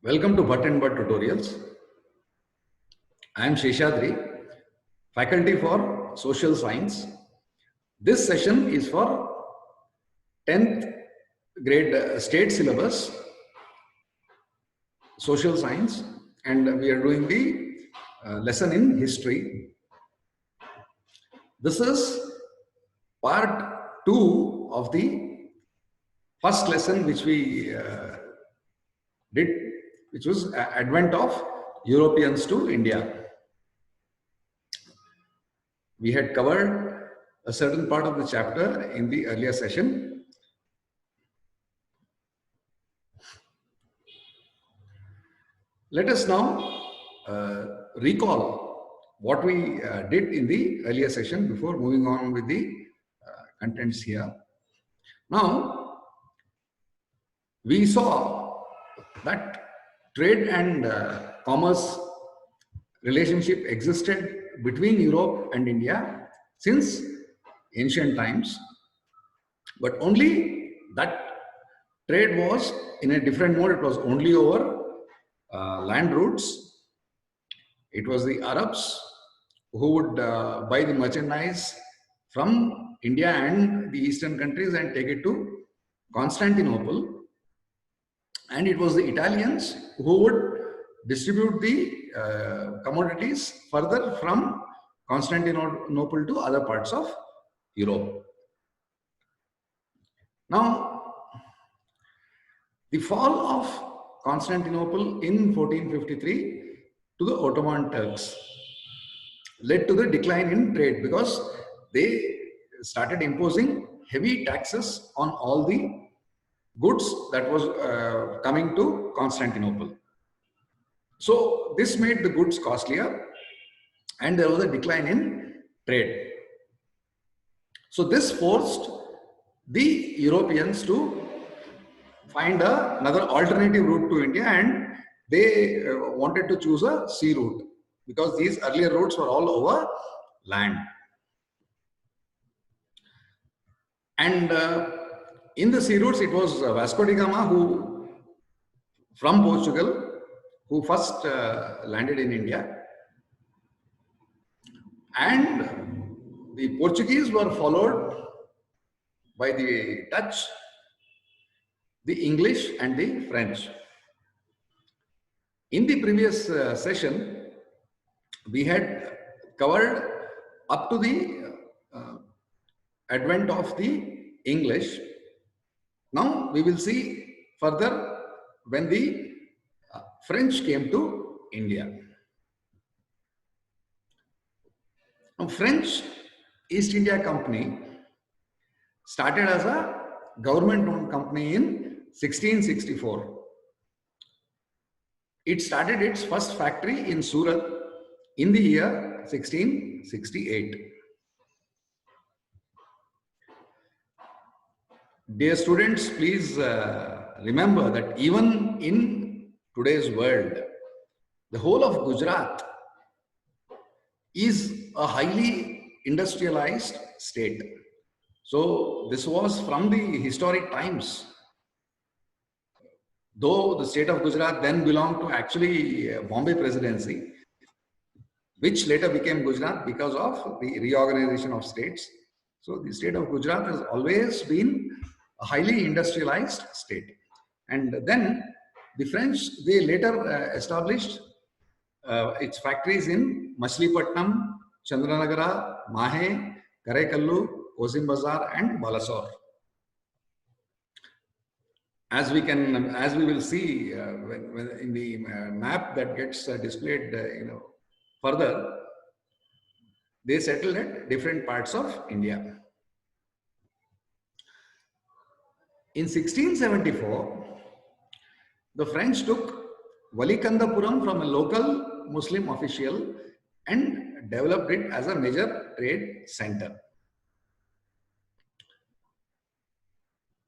Welcome to Bhatt and Bhatt Tutorials. I am Sheshadri, faculty for Social Science. This session is for 10th grade state syllabus, Social Science, and we are doing the lesson in history. This is part 2 of the first lesson which we did, which was advent of Europeans to India. We had covered a certain part of the chapter in the earlier session. Let us now recall what we did in the earlier session before moving on with the contents here. Now, we saw that trade and commerce relationship existed between Europe and India since ancient times, but only that trade was in a different mode. It was only over land routes. It was the Arabs who would buy the merchandise from India and the eastern countries and take it to Constantinople. And it was the Italians who would distribute the commodities further from Constantinople to other parts of Europe. Now, the fall of Constantinople in 1453 to the Ottoman Turks led to the decline in trade because they started imposing heavy taxes on all the goods that was coming to Constantinople. So this made the goods costlier and there was a decline in trade. So this forced the Europeans to find another alternative route to India, and they wanted to choose a sea route because these earlier routes were all over land. And in the sea routes, it was Vasco da Gama who, from Portugal, who first landed in India. And the Portuguese were followed by the Dutch, the English, and the French. In the previous session, we had covered up to the advent of the English. Now we will see further when the French came to India. Now, French East India Company started as a government-owned company in 1664. It started its first factory in Surat in the year 1668. Dear students, please remember that even in today's world, the whole of Gujarat is a highly industrialized state. So this was from the historic times. Though the state of Gujarat then belonged to actually Bombay Presidency, which later became Gujarat because of the reorganization of states. So the state of Gujarat has always been a highly industrialized state. And then the French, they later established its factories in Machilipatnam, Chandranagara, Mahe, Karaikkallu, Kozim Bazar, and Balasore. As we will see when in the map that gets displayed, further, they settled at different parts of India. In 1674, the French took Valikandapuram from a local Muslim official and developed it as a major trade center.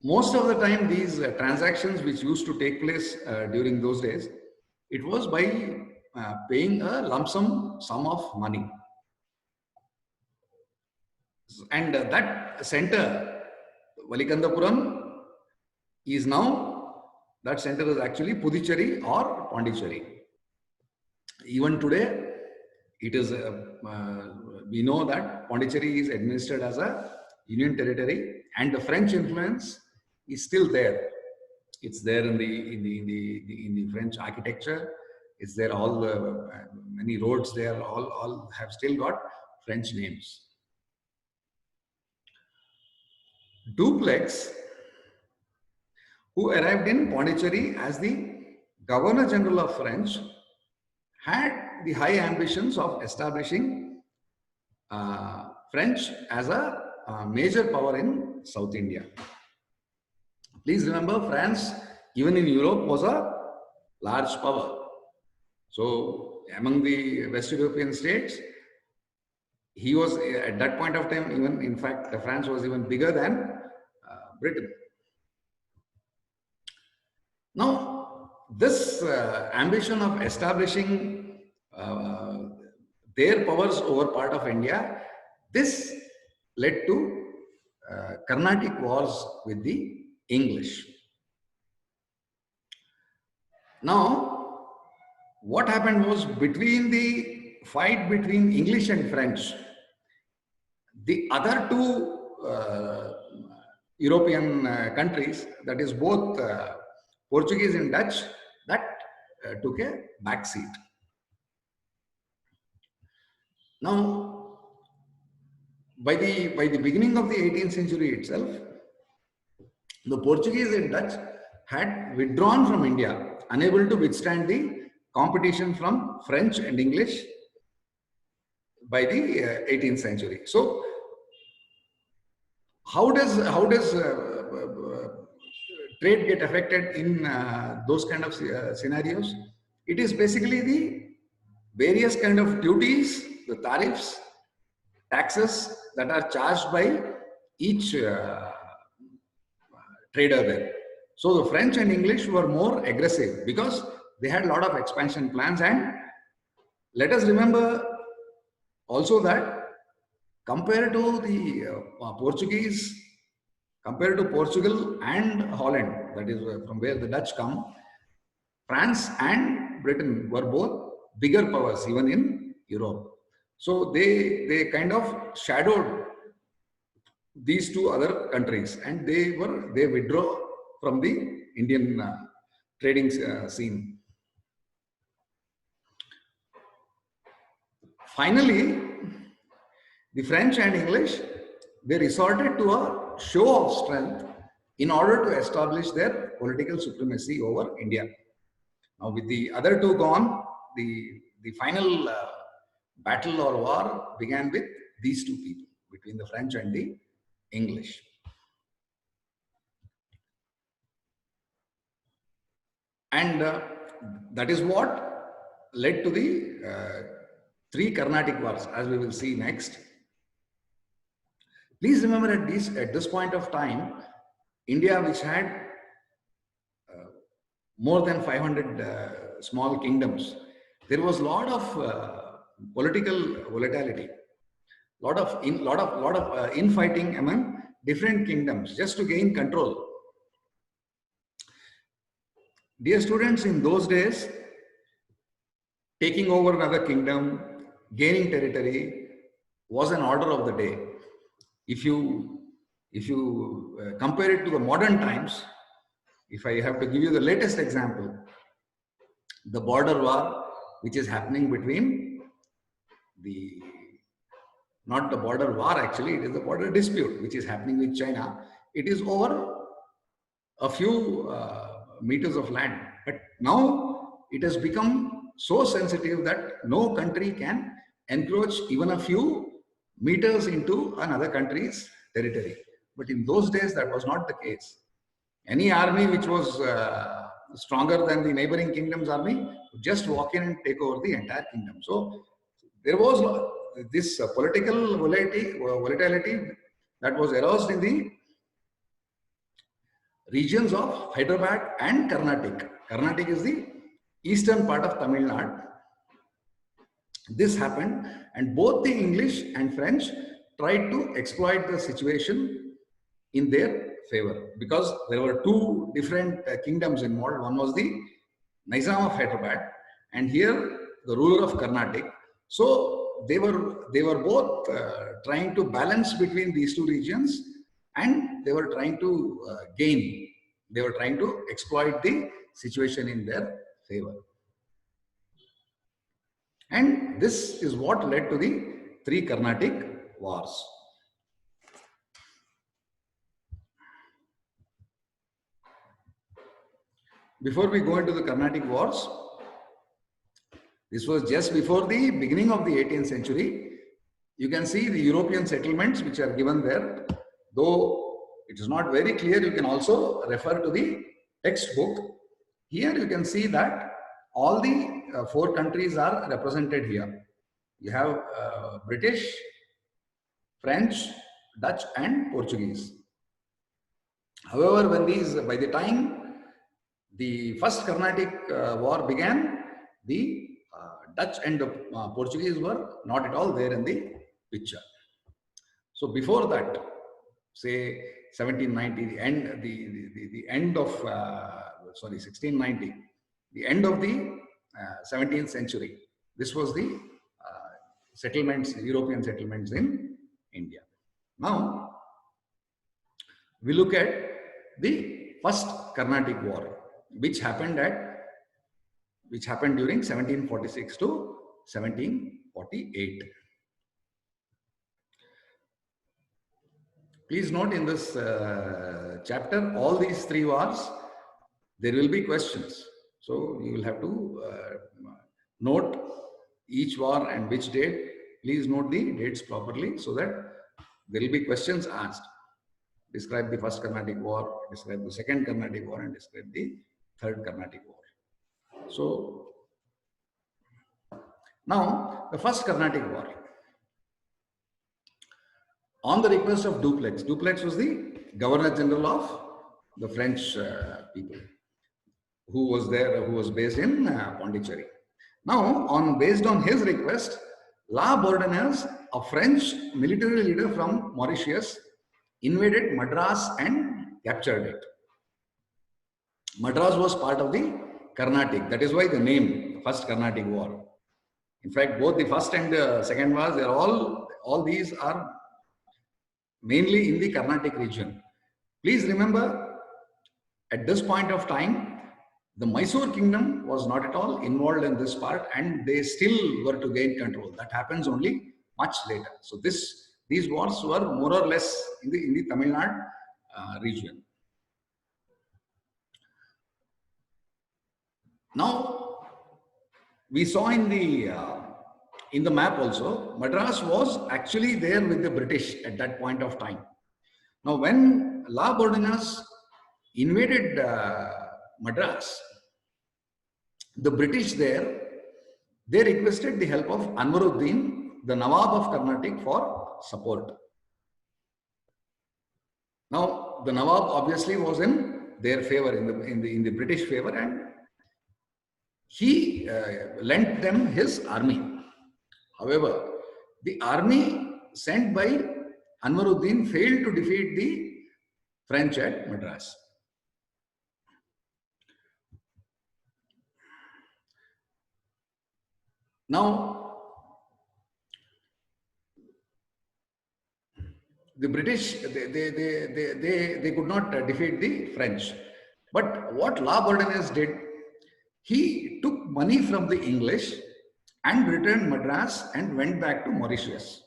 Most of the time, these transactions which used to take place during those days, it was by paying a lump sum of money. And that center, Valikandapuram, is now, that center is actually Puducherry or Pondicherry. Even today, it is we know that Pondicherry is administered as a union territory, and the French influence is still there. It's there in the French architecture. It's there. All the many roads there all have still got French names. Dupleix, who arrived in Pondicherry as the Governor General of French, had the high ambitions of establishing French as a major power in South India. Please remember, France, even in Europe, was a large power. So among the West European states, he was at that point of time, even in fact, France was even bigger than Britain. Now, this ambition of establishing their powers over part of India, this led to Carnatic wars with the English. Now, what happened was, between the fight between English and French, the other two European countries, that is both Portuguese and Dutch, that took a back seat. Now, by the beginning of the 18th century itself, the Portuguese and Dutch had withdrawn from India, unable to withstand the competition from French and English by the 18th century. So, how does trade get affected in those kind of scenarios? It is basically the various kind of duties, the tariffs, taxes that are charged by each trader there. So the French and English were more aggressive because they had a lot of expansion plans. And let us remember also that compared to the Portuguese, compared to Portugal and Holland, that is from where the Dutch come, France and Britain were both bigger powers even in Europe. So they kind of shadowed these two other countries, and they withdraw from the Indian trading scene. Finally, the French and English, they resorted to a show of strength in order to establish their political supremacy over India. Now, with the other two gone, the final battle or war began with these two people, between the French and the English. And that is what led to the three Carnatic wars, as we will see next. Please remember, at this point of time, India, which had more than 500 small kingdoms, there was a lot of political volatility, lot of infighting among different kingdoms just to gain control. Dear students, in those days, taking over another kingdom, gaining territory was an order of the day. If you compare it to the modern times, if I have to give you the latest example, the border war which is happening between not the border war actually, it is the border dispute which is happening with China. It is over a few meters of land, but now it has become so sensitive that no country can encroach even a few meters into another country's territory. But in those days, that was not the case. Any army which was stronger than the neighboring kingdom's army would just walk in and take over the entire kingdom. So there was this political volatility that was aroused in the regions of Hyderabad and Carnatic. Carnatic is the eastern part of Tamil Nadu. This happened, and both the English and French tried to exploit the situation in their favor, because there were two different kingdoms involved. One was the Nizam of Hyderabad, and here the ruler of Carnatic. So they were both trying to balance between these two regions, and they were trying to gain. They were trying to exploit the situation in their favor. And this is what led to the three Carnatic wars. Before we go into the Carnatic wars, this was just before the beginning of the 18th century. You can see the European settlements which are given there. Though it is not very clear, you can also refer to the textbook. Here you can see that all the four countries are represented here. You have British, French, Dutch and Portuguese. However, by the time the first Carnatic war began, the Dutch and the Portuguese were not at all there in the picture. So before that, say 1790, the end of 1690, the end of the 17th century. This was the settlements, European settlements in India. Now we look at the first Carnatic War, which happened during 1746 to 1748. Please note in this chapter, all these three wars, there will be questions. So you will have to note each war and which date. Please note the dates properly so that there will be questions asked. Describe the first Carnatic War, describe the second Carnatic War, and describe the third Carnatic War. So now the first Carnatic War. On the request of Dupleix. Dupleix was the Governor General of the French people, who was based in Pondicherry. Now, based on his request, La Bourdonnais, a French military leader from Mauritius, invaded Madras and captured it. Madras was part of the Carnatic. That is why the name, the First Carnatic War. In fact, both the first and the second wars, they are all these are mainly in the Carnatic region. Please remember, at this point of time, the Mysore kingdom was not at all involved in this part, and they still were to gain control. That happens only much later. So these wars were more or less in the Tamil Nadu region. Now, we saw in the map also, Madras was actually there with the British at that point of time. Now, when La Bourdonnais invaded Madras, the British there, they requested the help of Anwaruddin, the Nawab of Carnatic, for support. Now, the Nawab obviously was in their favor, in the British favor, and he lent them his army. However, the army sent by Anwaruddin failed to defeat the French at Madras. Now, the British, they could not defeat the French. But what La Bourdonnais did, he took money from the English and returned Madras and went back to Mauritius.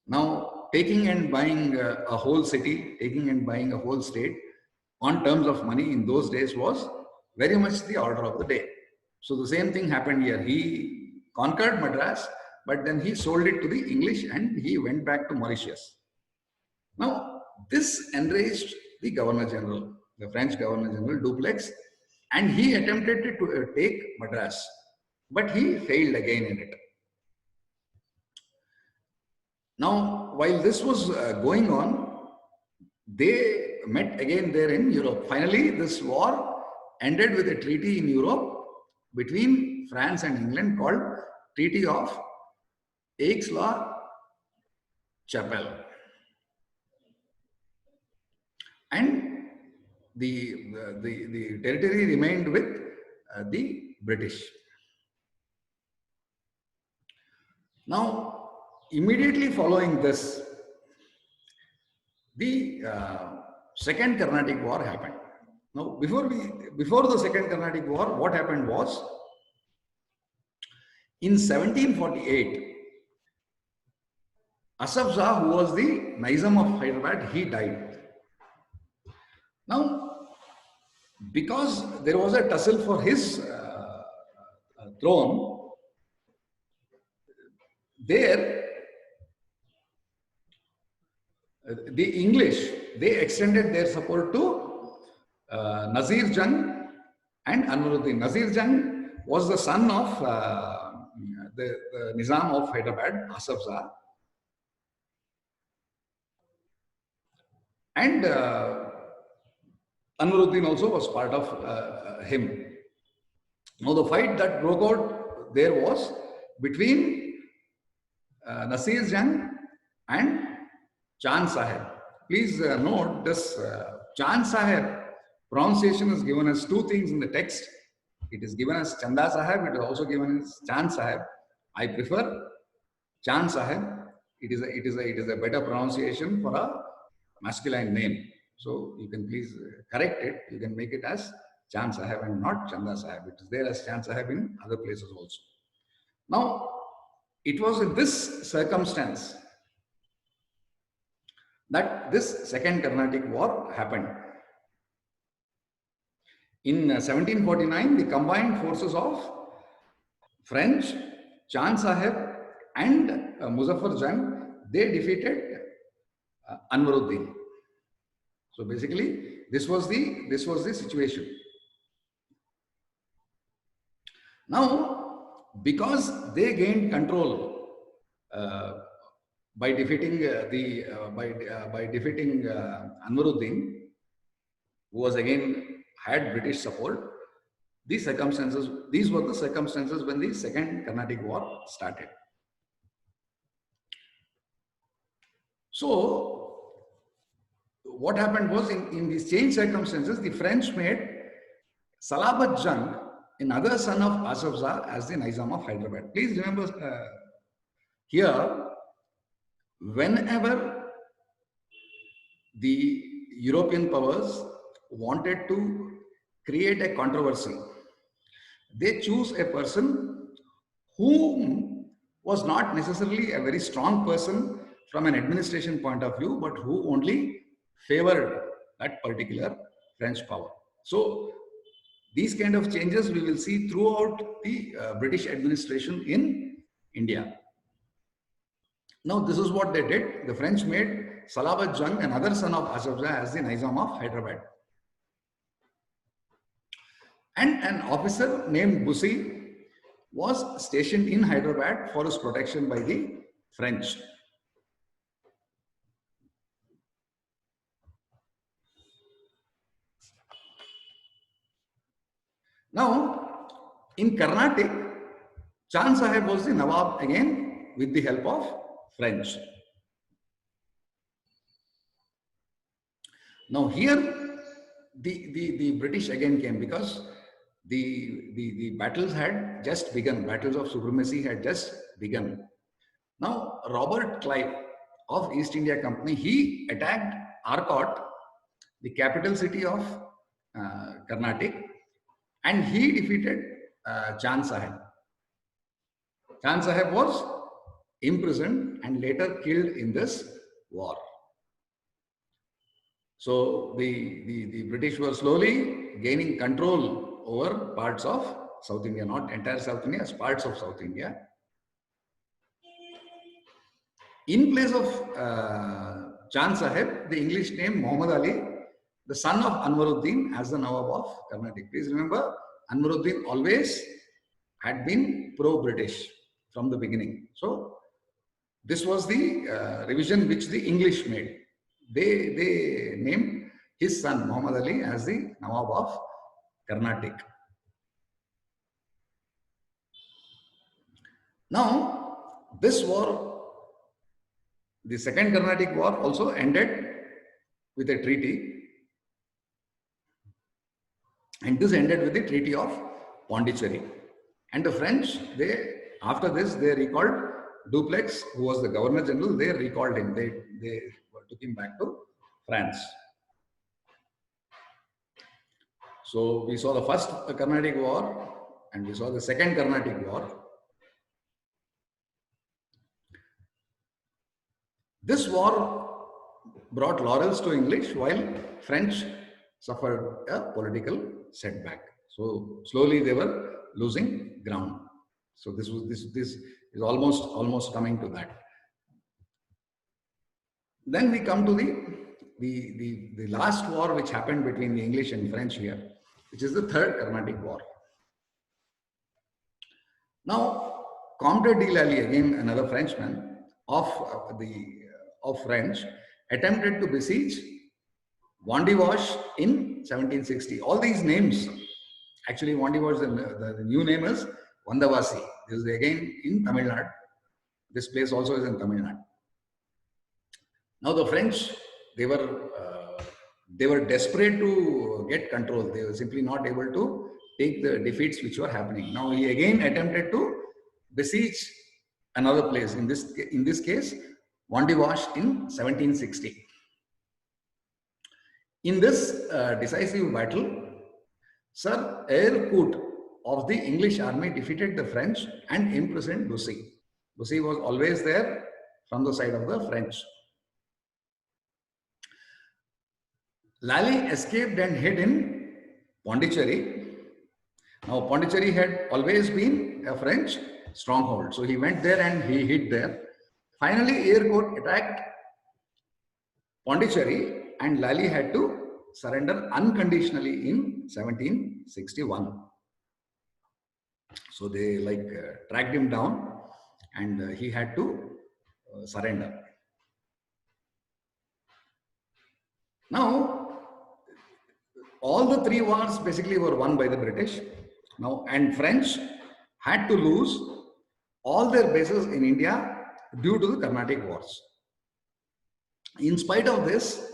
Now, taking and buying a whole city, taking and buying a whole state on terms of money in those days was very much the order of the day. So the same thing happened here. He conquered Madras, but then he sold it to the English and he went back to Mauritius. Now, this enraged the Governor General, the French Governor General Dupleix, and he attempted to take Madras, but he failed again in it. Now, while this was going on, they met again there in Europe. Finally, this war ended with a treaty in Europe between France and England called Treaty of Aix-la-Chapelle. And the territory remained with the British. Now, immediately following this, the Second Carnatic War happened. Now, before the Second Carnatic War, what happened was, in 1748, Asaf Shah, who was the Nizam of Hyderabad, he died. Now, because there was a tussle for his throne, there the English, they extended their support to Nazir Jung and Anwaruddin. Nazir Jung was the son of the Nizam of Hyderabad, Asaf Shah. And Anwaruddin also was part of him. Now the fight that broke out there was between Nasir Jung and Chand Sahib. Please note this Chand Sahib pronunciation is given as two things in the text. It is given as Chanda Sahib, it is also given as Chand Sahib. I prefer Chand Sahib. It is a better pronunciation for a masculine name. So you can please correct it. You can make it as Chand Sahib and not Chanda Sahib. It is there as Chand Sahib in other places also. Now, it was in this circumstance that this Second Carnatic War happened. In 1749, the combined forces of French, Chand Sahib and Muzaffar Jung, they defeated Anwaruddin. So basically, this was the situation. Now, because they gained control by defeating Anwaruddin, who was again had British support, these were the circumstances when the Second Carnatic War started. So, what happened was, in these changed circumstances, the French made Salabat Jung, another son of Asaf Shah, as the Nizam of Hyderabad. Please remember here, whenever the European powers wanted to create a controversy, they choose a person who was not necessarily a very strong person from an administration point of view, but who only favored that particular French power. So these kind of changes we will see throughout the British administration in India. Now this is what they did. The French made Salabat Jung, another son of Asaf Shah, as the Nizam of Hyderabad. And an officer named Bussy was stationed in Hyderabad for his protection by the French. Now, in Carnatic, Chand Sahib was the Nawab again with the help of French. Now here, the British again came because the battles had just begun. Battles of supremacy had just begun. Now, Robert Clive of East India Company, he attacked Arcot, the capital city of Carnatic, and he defeated Chand Sahib. Chand Sahib was imprisoned and later killed in this war. So the British were slowly gaining control over parts of South India, not entire South India, as parts of South India. In place of Chand Sahib, the English name Muhammad Ali, the son of Anwaruddin, as the Nawab of Carnatic. Please remember, Anwaruddin always had been pro-British from the beginning. So this was the revision which the English made. They named his son Muhammad Ali as the Nawab of Carnatic. Now, this war, the Second Carnatic War, also ended with a treaty, and this ended with the Treaty of Pondicherry. And the French, after this, they recalled Dupleix, who was the Governor General. They recalled him. They took him back to France. So we saw the first Carnatic War and we saw the second Carnatic War. This war brought laurels to English while French suffered a political setback. So slowly they were losing ground. So this is almost coming to that. Then we come to the last war which happened between the English and French here, which is the Third Carnatic War. Now, Comte de Lally, again another Frenchman of French, attempted to besiege Wandiwash in 1760. All these names, actually Wandiwash, the new name is Vandavasi. This is again in Tamil Nadu. This place also is in Tamil Nadu. Now the French, they were desperate to get control. They were simply not able to take the defeats which were happening. Now he again attempted to besiege another place. In this case, Wandiwash in 1760. In this decisive battle, Sir Eyre-Coote of the English army defeated the French and imprisoned Bussy. Bussy was always there from the side of the French. Lally escaped and hid in Pondicherry. Now Pondicherry had always been a French stronghold. So he went there and he hid there. Finally, Eyre-Coote attacked Pondicherry and Lally had to surrender unconditionally in 1761. So they tracked him down and he had to surrender. Now, all the three wars basically were won by the British. Now, and French had to lose all their bases in India due to the Carnatic Wars. In spite of this,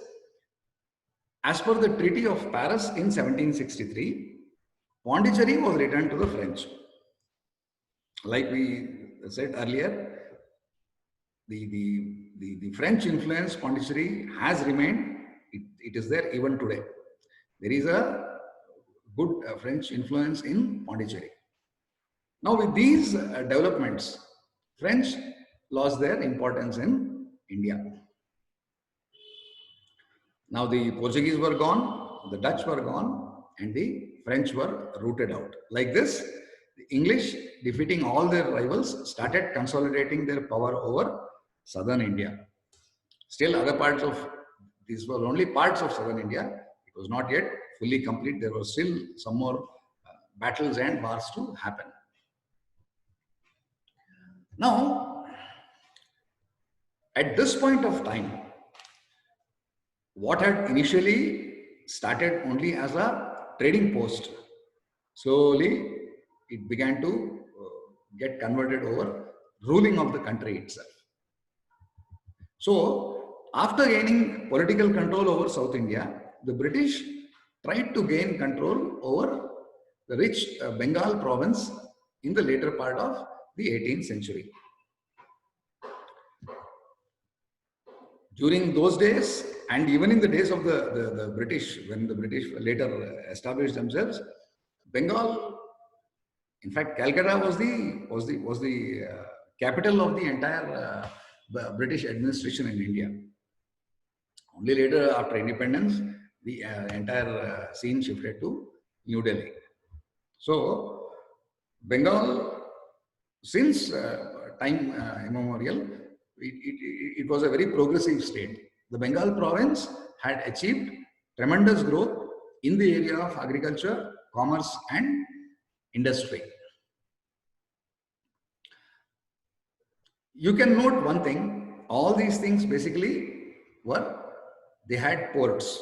as per the Treaty of Paris in 1763, Pondicherry was returned to the French. Like we said earlier, the French influence Pondicherry has remained. It is there even today. There is a good French influence in Pondicherry. Now with these developments, French lost their importance in India. Now the Portuguese were gone, the Dutch were gone, and the French were rooted out. Like this, the English, defeating all their rivals, started consolidating their power over southern India. Still other parts of, these were only parts of southern India. It was not yet fully complete. There were still some more battles and wars to happen. Now, at this point of time, what had initially started only as a trading post, slowly it began to get converted over ruling of the country itself. So, after gaining political control over South India, the British tried to gain control over the rich Bengal province in the later part of the 18th century. During those days, and even in the days of the British, when the British later established themselves, Bengal, in fact, Calcutta was the capital of the entire British administration in India. Only later, after independence, the entire scene shifted to New Delhi. So, Bengal, since time immemorial, it was a very progressive state. The Bengal province had achieved tremendous growth in the area of agriculture, commerce, and industry. You can note one thing, all these things basically were, they had ports.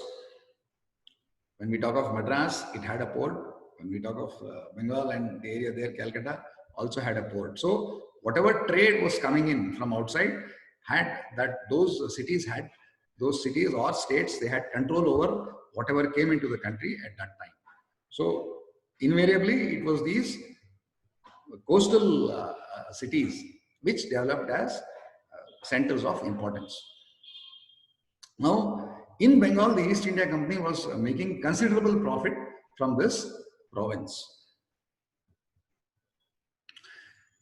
When we talk of Madras, it had a port. When we talk of Bengal and the area there, Calcutta also had a port. So whatever trade was coming in from outside, those cities or states, they had control over whatever came into the country at that time. So invariably it was these coastal cities which developed as centers of importance. Now, in Bengal, the East India Company was making considerable profit from this province.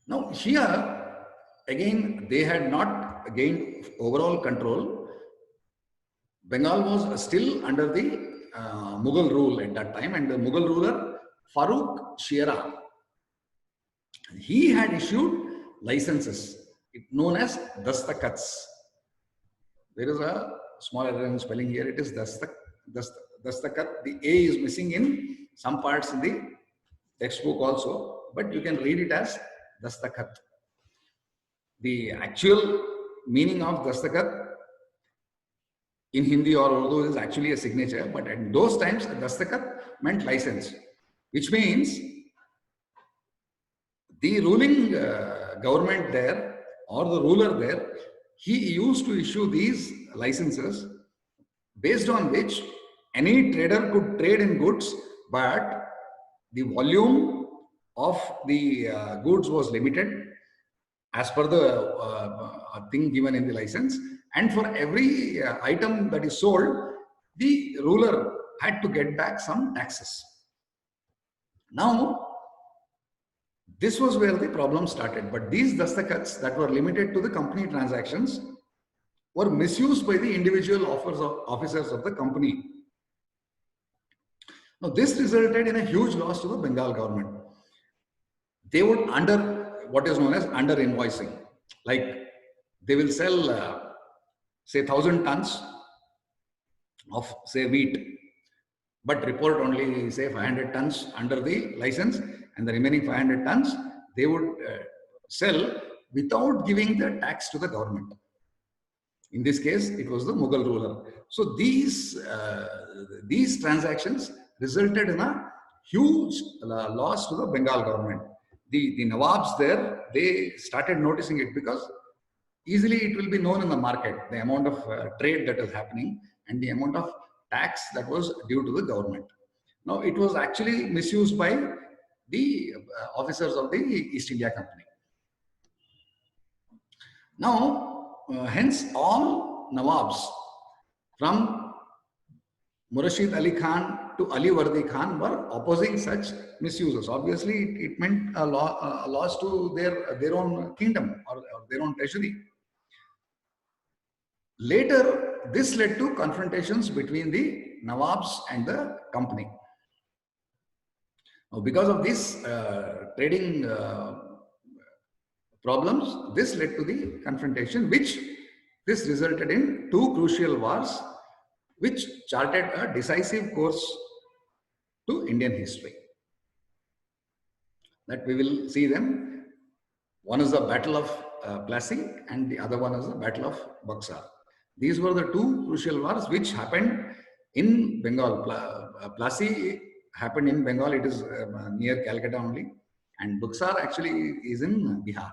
Now, here again, they had not gained overall control. Bengal was still under the Mughal rule at that time, and the Mughal ruler Farooq Shira, he had issued licenses known as dastakats. There is a small error in spelling here. It is dastakat. The A is missing in some parts in the textbook also, but you can read it as dastakat. The actual meaning of dastakat in Hindi or Urdu is actually a signature, but at those times, dastakat meant license, which means the ruling government there or the ruler there, he used to issue these licenses based on which any trader could trade in goods, but the volume of the goods was limited as per the thing given in the license. And for every item that is sold, the ruler had to get back some taxes. Now, this was where the problem started. But these dastakats that were limited to the company transactions were misused by the individual officers of the company. Now, this resulted in a huge loss to the Bengal government. They would what is known as under invoicing. Like they will sell, say 1,000 tons of say wheat, but report only say 500 tons under the license, and the remaining 500 tons they would sell without giving the tax to the government. In this case, it was the Mughal ruler. So these transactions resulted in a huge loss to the Bengal government. The Nawabs there, they started noticing it because easily it will be known in the market, the amount of trade that is happening and the amount of tax that was due to the government. Now, it was actually misused by the officers of the East India Company. Now, hence all Nawabs from Murshid Ali Khan to Ali Wardi Khan were opposing such misuses. Obviously, it meant a loss to their own kingdom or their own treasury. Later, this led to confrontations between the Nawabs and the company. Now, because of these trading problems, this led to the confrontation, which this resulted in two crucial wars, which charted a decisive course to Indian history. That we will see them. One is the Battle of Plassey and the other one is the Battle of Buxar. These were the two crucial wars which happened in Bengal. Plassey happened in Bengal. It is near Calcutta only. And Buxar actually is in Bihar.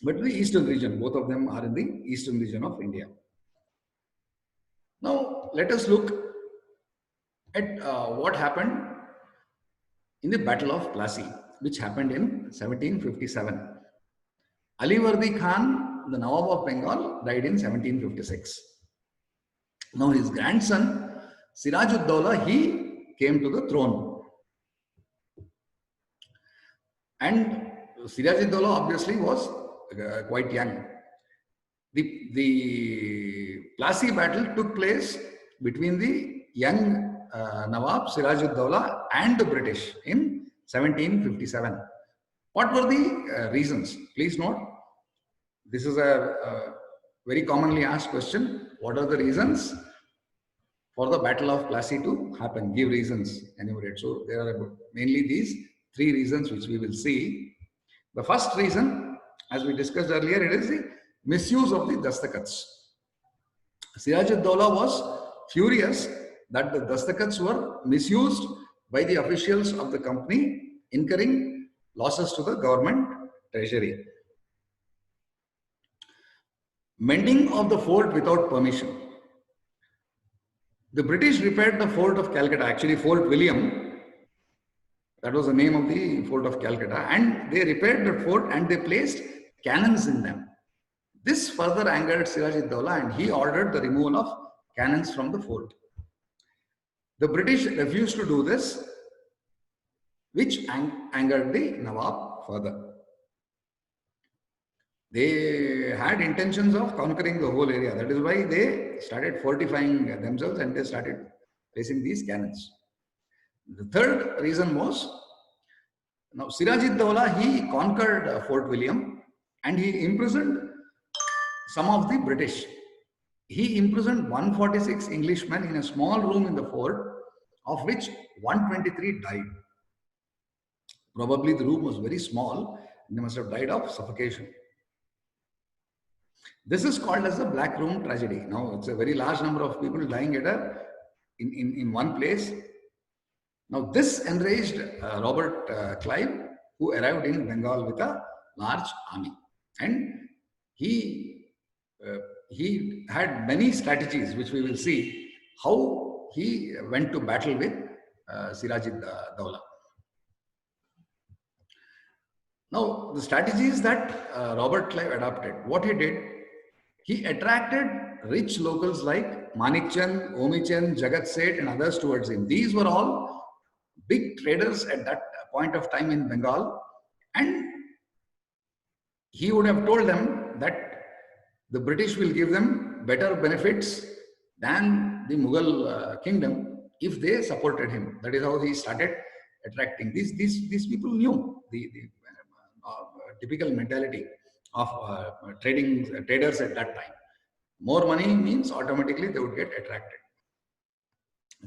But the eastern region, both of them are in the eastern region of India. Now, let us look at what happened in the Battle of Plassey, which happened in 1757. Ali Wardi Khan, the Nawab of Bengal, died in 1756. Now, his grandson, Siraj-ud-Dawla, he came to the throne. And Siraj-ud-Dawla obviously was quite young. The Plassey battle took place between the young Nawab Siraj-ud-Dawla and the British in 1757. What were the reasons? Please note, this is a very commonly asked question. What are the reasons for the Battle of Plassey to happen? Give reasons, enumerate. So there are mainly these three reasons which we will see. The first reason, as we discussed earlier, it is the misuse of the dastakats. Siraj-ud-Dawla was furious that the dastakats were misused by the officials of the company, incurring losses to the government treasury. Mending of the fort without permission. The British repaired the fort of Calcutta, actually Fort William, That was the name of the fort of Calcutta. And they repaired the fort and they placed cannons in them. This further angered Siraj-ud-Dawla and he ordered the removal of cannons from the fort. The British refused to do this, which angered the Nawab further. They had intentions of conquering the whole area. That is why they started fortifying themselves and they started placing these cannons. The third reason was, now Siraj-ud-Dawla, he conquered Fort William and he imprisoned some of the British. He imprisoned 146 Englishmen in a small room in the fort, of which 123 died. Probably the room was very small and they must have died of suffocation. This is called as the Black Room tragedy. Now, it's a very large number of people dying at in one place. Now, this enraged Robert Clive, who arrived in Bengal with a large army. And he had many strategies, which we will see how he went to battle with Siraj-ud-Dawla. Now, the strategies that Robert Clive adopted, what he did, he attracted rich locals like Manik Chand, Omi Chand, Jagat Seth and others towards him. These were all big traders at that point of time in Bengal, and he would have told them that the British will give them better benefits than the Mughal kingdom if they supported him. That is how he started attracting. These people knew the typical mentality of traders at that time. More money means automatically they would get attracted.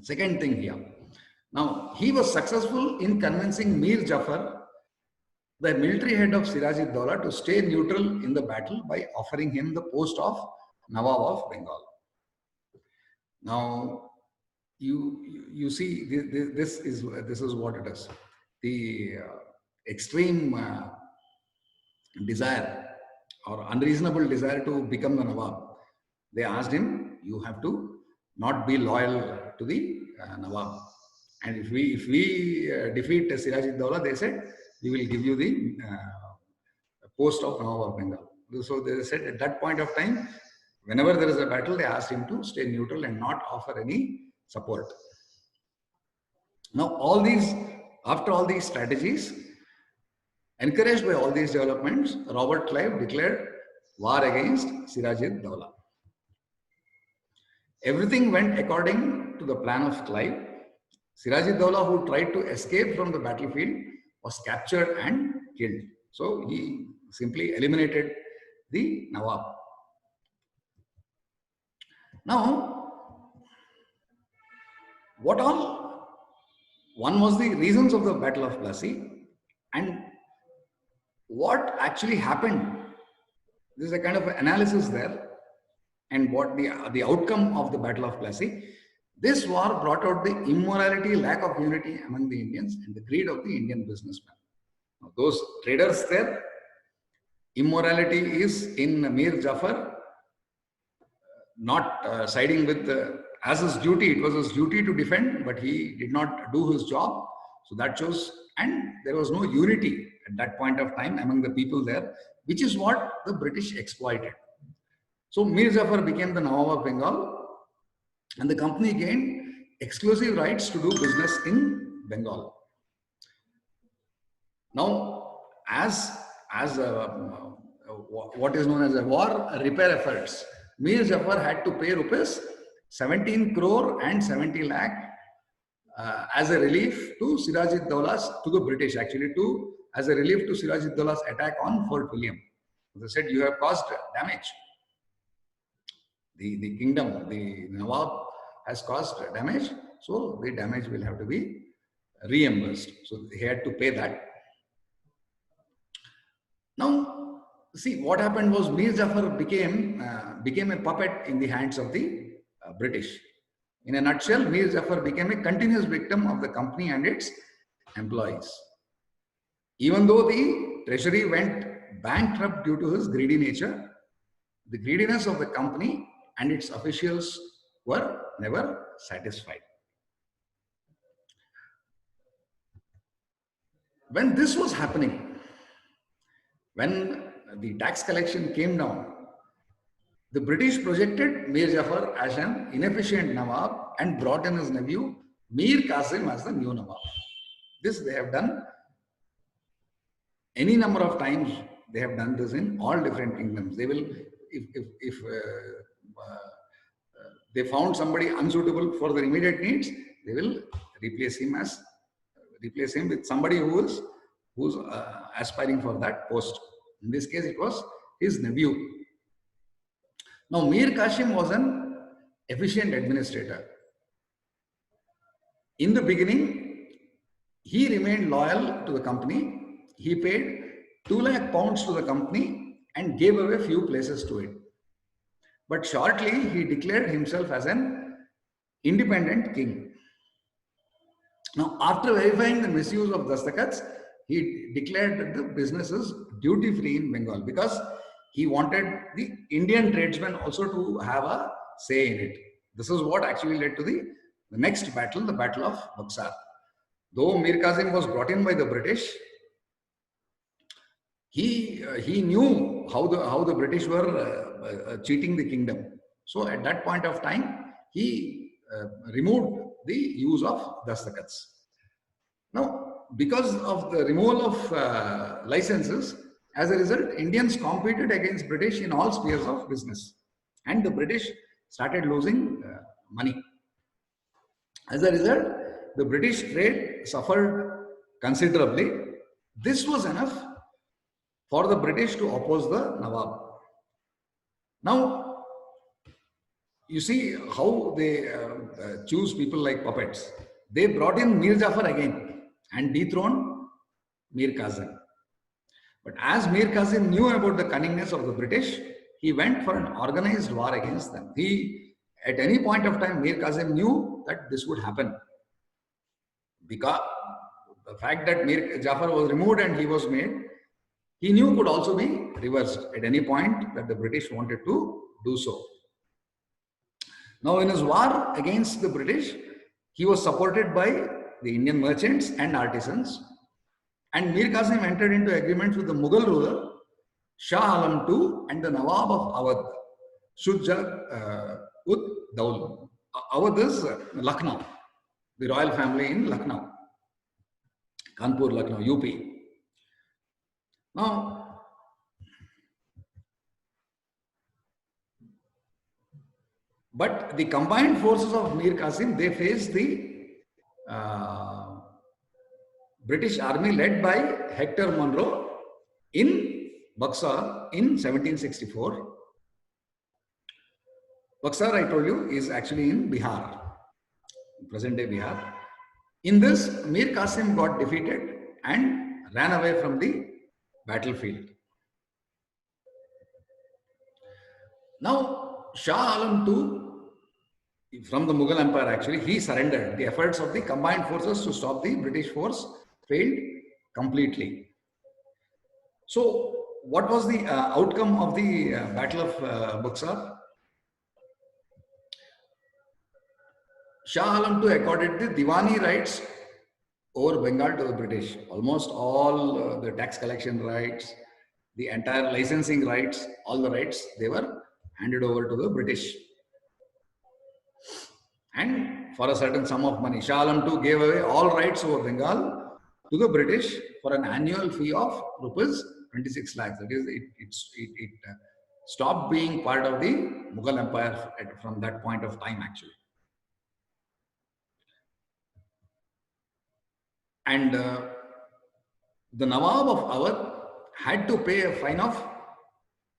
Second thing here. Now, he was successful in convincing Mir Jafar, the military head of Siraj-ud-Dawla, to stay neutral in the battle by offering him the post of Nawab of Bengal. Now, you see, this is what it is. The extreme desire or unreasonable desire to become the Nawab. They asked him, you have to not be loyal to the Nawab. And if we defeat Siraj-ud-Dawla, they said, we will give you the post of Nawab of Bengal. So they said at that point of time, whenever there is a battle, they asked him to stay neutral and not offer any support. Now, after all these strategies, encouraged by all these developments, Robert Clive declared war against Siraj-ud-Dawla. Everything went according to the plan of Clive. Siraj-ud-Dawla, who tried to escape from the battlefield, was captured and killed. So he simply eliminated the Nawab. Now, one was the reasons of the Battle of Plassey, and what actually happened. There is a kind of analysis there, and what the outcome of the Battle of Plassey. This war brought out the immorality, lack of unity among the Indians, and the greed of the Indian businessmen. Now, those traders there, immorality is in Mir Jafar not siding with as his duty. It was his duty to defend, but he did not do his job. So that shows, and there was no unity at that point of time among the people there, which is what the British exploited. So Mir Jafar became the Nawab of Bengal, and the company gained exclusive rights to do business in Bengal. Now, as what is known as a war repair efforts, Mir Jafar had to pay rupees 17 crore and 70 lakh as a relief to Siraj-ud-Dawla's, to the British actually, as a relief to Siraj-ud-Dawla's attack on Fort William. They said, you have caused damage. The kingdom, the Nawab has caused damage, so the damage will have to be reimbursed. So he had to pay that. Now, see, what happened was Mir Jafar became a puppet in the hands of the British. In a nutshell, Mir Jafar became a continuous victim of the company and its employees. Even though the treasury went bankrupt due to his greedy nature, the greediness of the company and its officials were never satisfied. When this was happening, when the tax collection came down, the British projected Mir Jafar as an inefficient Nawab and brought in his nephew Mir Qasim as the new Nawab. This they have done any number of times. They have done this in all different kingdoms. They will, if they found somebody unsuitable for their immediate needs, they will replace him with somebody who's aspiring for that post. In this case, it was his nephew. Now, Mir Qasim was an efficient administrator. In the beginning, he remained loyal to the company. He paid 2 lakh pounds to the company and gave away few places to it. But shortly, he declared himself as an independent king. Now, after verifying the misuse of dastakats, he declared that the business is duty-free in Bengal because he wanted the Indian tradesmen also to have a say in it. This is what actually led to the next battle, the Battle of Buxar. Though Mir Qasim was brought in by the British, he knew how the British were cheating the kingdom. So at that point of time, he removed the use of dastakats. Now, because of the removal of licenses, as a result, Indians competed against British in all spheres of business, and the British started losing money. As a result, the British trade suffered considerably. This was enough for the British to oppose the Nawab. Now, you see how they choose people like puppets. They brought in Mir Jafar again and dethroned Mir Qasim. But as Mir Qasim knew about the cunningness of the British, he went for an organized war against them. At any point of time, Mir Qasim knew that this would happen. Because the fact that Mir Jafar was removed and he was made, he knew could also be reversed at any point that the British wanted to do so. Now, in his war against the British, he was supported by the Indian merchants and artisans, and Mir Qasim entered into agreements with the Mughal ruler Shah Alam II and the Nawab of Awadh, Shuja ud Daul. Awadh is Lucknow, the royal family in Lucknow, Kanpur, Lucknow, UP. Now, but the combined forces of Mir Qasim, they faced the British army led by Hector Munro in Buxar in 1764. Buxar, I told you, is actually in Bihar, present-day Bihar. In this, Mir Qasim got defeated and ran away from the battlefield. Now, Shah Alam II, from the Mughal Empire actually, he surrendered. The efforts of the combined forces to stop the British force failed completely. So, what was the outcome of the Battle of Buxar? Shah Alam II accorded the Diwani rights over Bengal to the British. Almost all the tax collection rights, the entire licensing rights, all the rights, they were handed over to the British. And for a certain sum of money, Shah Alam II gave away all rights over Bengal to the British for an annual fee of rupees 26 lakhs. That is, it stopped being part of the Mughal Empire from that point of time actually. And the Nawab of Awadh had to pay a fine of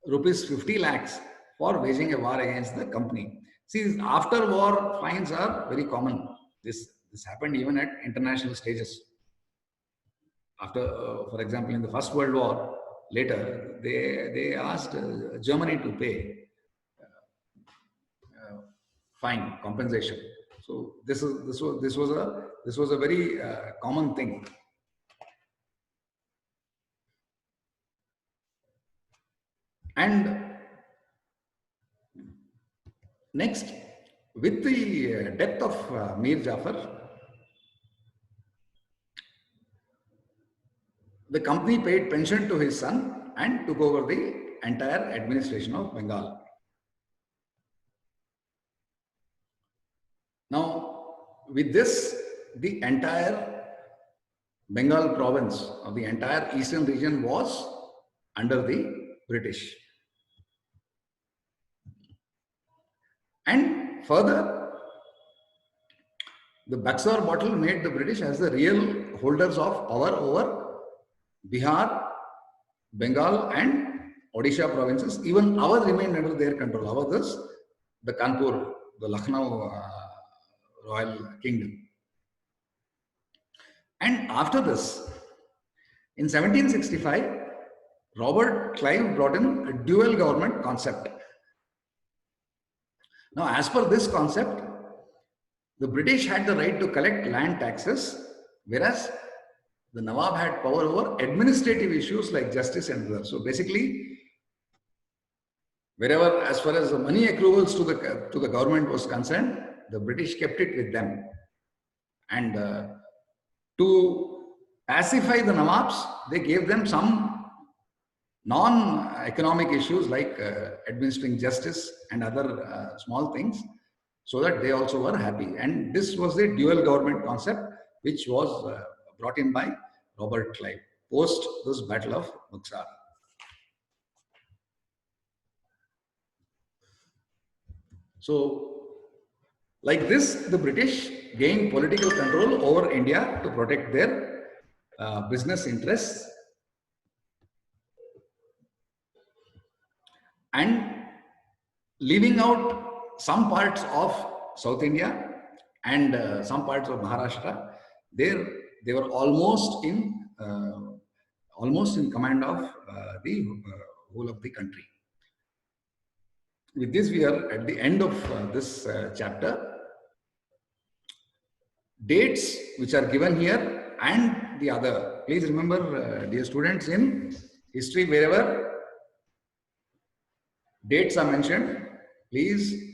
rupees 50 lakhs for waging a war against the company. See, after war fines are very common. This happened even at international stages. After, for example, in the First World War, later they asked Germany to pay fine compensation. So this was a very common thing. And next, with the death of Mir Jafar, the company paid pension to his son and took over the entire administration of Bengal. Now, with this, the entire Bengal province of the entire eastern region was under the British. And further, the Buxar bottle made the British as the real holders of power over Bihar, Bengal and Odisha provinces. Even Awadh remained under their control. Awadh is the Kanpur, the Lucknow royal kingdom. And after this, in 1765, Robert Clive brought in a dual government concept. Now, as per this concept, the British had the right to collect land taxes, whereas the Nawab had power over administrative issues like justice and others. So basically, wherever, as far as the money accruals to the government was concerned, the British kept it with them. And to pacify the Nawabs, they gave them some non-economic issues like administering justice and other small things, so that they also were happy. And this was the dual government concept which was brought in by Robert Clive post this Battle of Buxar. So, like this, the British gained political control over India to protect their business interests, and leaving out some parts of South India and some parts of Maharashtra, they were almost in command of the whole of the country. With this, we are at the end of this chapter. Dates which are given here and the other. Please remember, dear students, in history, wherever dates are mentioned, please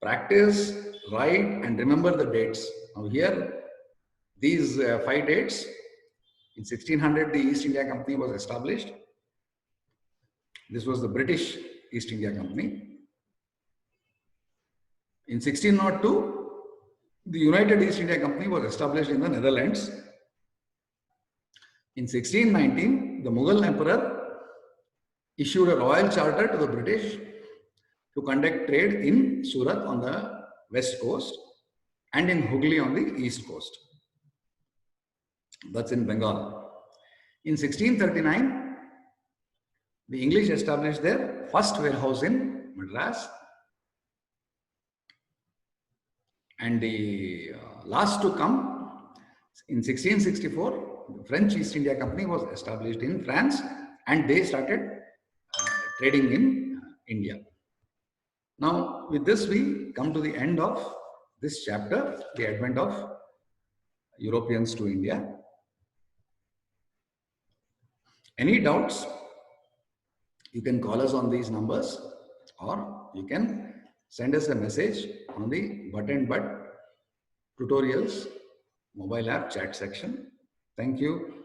practice, write, and remember the dates. Now here, these 5 dates. In 1600, the East India Company was established. This was the British East India Company. In 1602, the United East India Company was established in the Netherlands. In 1619, the Mughal Emperor issued a royal charter to the British to conduct trade in Surat on the west coast and in Hooghly on the east coast. That's in Bengal. In 1639, the English established their first warehouse in Madras. And the last to come, in 1664, the French East India Company was established in France, and they started trading in India. Now, with this, we come to the end of this chapter, the advent of Europeans to India. Any doubts? You can call us on these numbers, or you can send us a message on the Button But Tutorials mobile app chat section. Thank you.